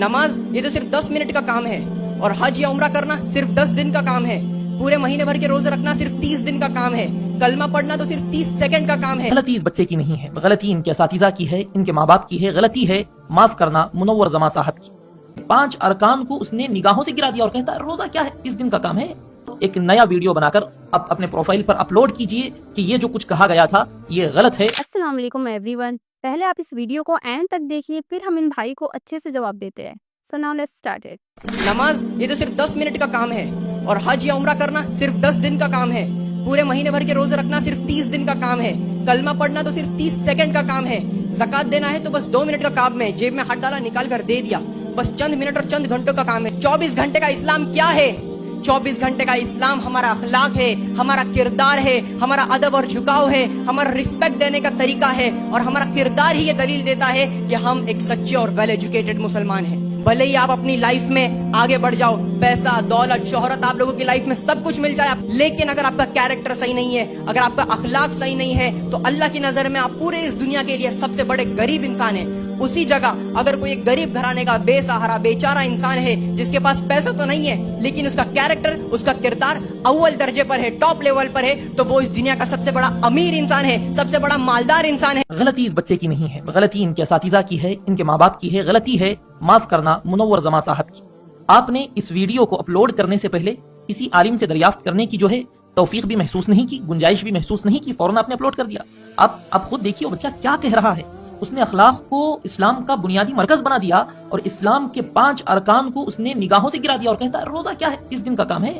नमाज ये तो सिर्फ 10 मिनट का काम है और हज या उम्रा करना सिर्फ 10 दिन का काम है। पूरे महीने भर के रोजे रखना सिर्फ 30 दिन का काम है। कलमा पढ़ना तो सिर्फ 30 सेकंड का काम है। गलती इस बच्चे की नहीं है, गलती इनके असातिज़ा की है, इनके माँ बाप की है। गलती है माफ करना मुनव्वर जमा साहब की। 5 अरकान को उसने निगाहों से गिरा दिया और कहता है रोजा क्या है, 30 दिन का काम है। एक नया वीडियो बनाकर अपने प्रोफाइल पर अपलोड कीजिए कि ये जो कुछ कहा गया था ये गलत है। अस्सलाम वालेकुम एवरीवन, पहले आप इस वीडियो को एंड तक देखिए, फिर हम इन भाई को अच्छे से जवाब देते हैं। So now let's start it. नमाज ये तो सिर्फ 10 मिनट का काम है और हज या उम्रा करना सिर्फ 10 दिन का काम है। पूरे महीने भर के रोजे रखना सिर्फ 30 दिन का काम है। कलमा पढ़ना तो सिर्फ 30 सेकंड का काम है। ज़कात देना है तो बस 2 मिनट का काम है। जेब में हाथ डाला निकाल कर दे दिया, बस चंद मिनट और चंद घंटों का काम है। 24 घंटे का इस्लाम क्या है? 24 घंटे का इस्लाम हमारा अखलाक है, हमारा किरदार है, हमारा अदब और झुकाव है, हमारा रिस्पेक्ट देने का तरीका है और हमारा किरदार ही ये दलील देता है कि हम एक सच्चे और वेल एजुकेटेड मुसलमान हैं। भले ही आप अपनी लाइफ में आगे बढ़ जाओ, पैसा दौलत शोहरत आप लोगों की लाइफ में सब कुछ मिल जाए, लेकिन अगर आपका कैरेक्टर सही नहीं है, अगर आपका अखलाक सही नहीं है, तो अल्लाह की नजर में आप पूरे इस दुनिया के लिए सबसे बड़े गरीब इंसान हैं। उसी जगह अगर कोई एक गरीब घराने का बेसहारा बेचारा इंसान है जिसके पास पैसा तो नहीं है लेकिन उसका कैरेक्टर उसका किरदार अव्वल दर्जे पर है, टॉप लेवल पर है, तो वो इस दुनिया का सबसे बड़ा अमीर इंसान है, सबसे बड़ा मालदार इंसान है। गलती इस बच्चे की नहीं है, गलती इनके असातिज़ा की है, इनके माँ बाप की है। गलती है माफ करना मुनव्वर जमा साहब की। आपने इस वीडियो को अपलोड करने से पहले किसी आलिम से दरियाफ्त करने की जो है तौफीक भी महसूस नहीं की, गुंजाइश भी महसूस नहीं की, फौरन आपने अपलोड कर दिया। आप खुद देखिए वो बच्चा क्या कह रहा है। उसने अखलाक को इस्लाम का बुनियादी मरकज बना दिया और इस्लाम के 5 अरकान को उसने निगाहों से गिरा दिया और कहता है रोजा क्या है, 30 दिन का काम है।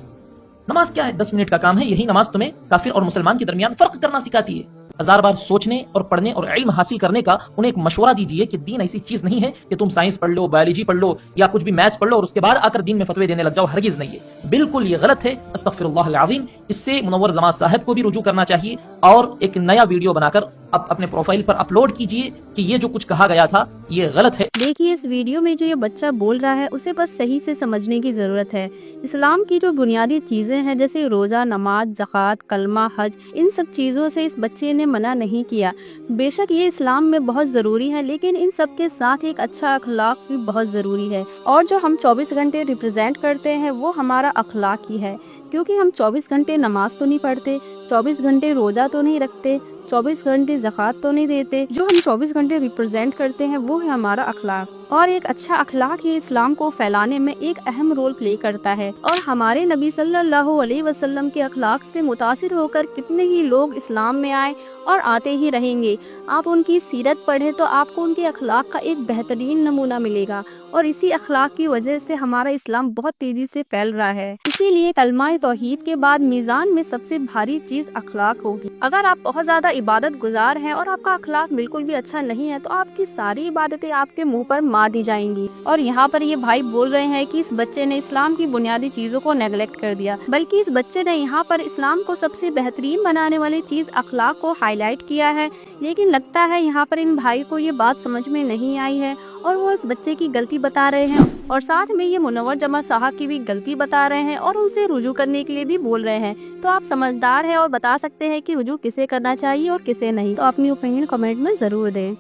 नमाज क्या है, 10 मिनट का काम है। यही नमाज तुम्हें काफिर और मुसलमान के दरमियान फर्क करना सिखाती है। 1000 बार सोचने और पढ़ने और इल्म हासिल करने का उन्हें एक मशवरा दीजिए कि दीन ऐसी चीज नहीं है कि तुम साइंस पढ़ लो, बायोलॉजी पढ़ लो या कुछ भी मैथ्स पढ़ लो और उसके बाद आकर दीन में फतवे देने लग जाओ। हरगिज नहीं है, बिल्कुल ये गलत है। अस्तगफिरुल्लाह अज़ीम। इससे मुनव्वर जमा साहब को भी रुजू करना चाहिए और एक नया वीडियो बनाकर अपने प्रोफाइल पर अपलोड कीजिए कि ये जो कुछ कहा गया था ये गलत है। देखिए इस वीडियो में जो ये बच्चा बोल रहा है उसे बस सही से समझने की जरूरत है। इस्लाम की जो बुनियादी चीजें हैं जैसे रोजा, नमाज, ज़कात, कलमा, हज, इन सब चीजों से इस बच्चे ने मना नहीं किया। बेशक ये इस्लाम में बहुत जरूरी है, लेकिन इन सब के साथ एक अच्छा अखलाक भी बहुत जरूरी है। और जो हम 24 घंटे रिप्रेजेंट करते हैं वो हमारा अखलाक ही है, क्योंकि हम 24 घंटे नमाज तो नहीं पढ़ते, 24 घंटे रोजा तो नहीं रखते, 24 घंटे ज़कात तो नहीं देते। जो हम 24 घंटे रिप्रेजेंट करते हैं वो है हमारा अखलाक। और एक अच्छा अखलाक ही इस्लाम को फैलाने में एक अहम रोल प्ले करता है। और हमारे नबी सल्लल्लाहु अलैहि वसल्लम के अखलाक से मुतासिर होकर कितने ही लोग इस्लाम में आए और आते ही रहेंगे। आप उनकी सीरत पढ़ें तो आपको उनके अखलाक का एक बेहतरीन नमूना मिलेगा और इसी अखलाक की वजह से हमारा इस्लाम बहुत तेजी से फैल रहा है। इसीलिए कलमा तौहीद के बाद मीज़ान में सबसे भारी चीज अखलाक होगी। अगर आप बहुत ज्यादा इबादत गुजार हैं और आपका अखलाक बिल्कुल भी अच्छा नहीं है तो आपकी सारी इबादतें आपके मुंह पर मार दी जाएंगी। और यहाँ पर ये भाई बोल रहे हैं कि इस बच्चे ने इस्लाम की बुनियादी चीजों को नेगलेक्ट कर दिया, बल्कि इस बच्चे ने यहाँ पर इस्लाम को सबसे बेहतरीन बनाने वाली चीज अखलाक को हाईलाइट किया है। लेकिन लगता है यहाँ पर इन भाई को ये बात समझ में नहीं आई है और वो इस बच्चे की गलती बता रहे हैं और साथ में ये मुनव्वर जमा साहब की भी गलती बता रहे हैं और उनसे रुजू करने के लिए भी बोल रहे हैं। तो आप समझदार हैं और बता सकते हैं कि रुजू किसे करना चाहिए और किसे नहीं। तो अपनी ओपिनियन कमेंट में जरूर दें।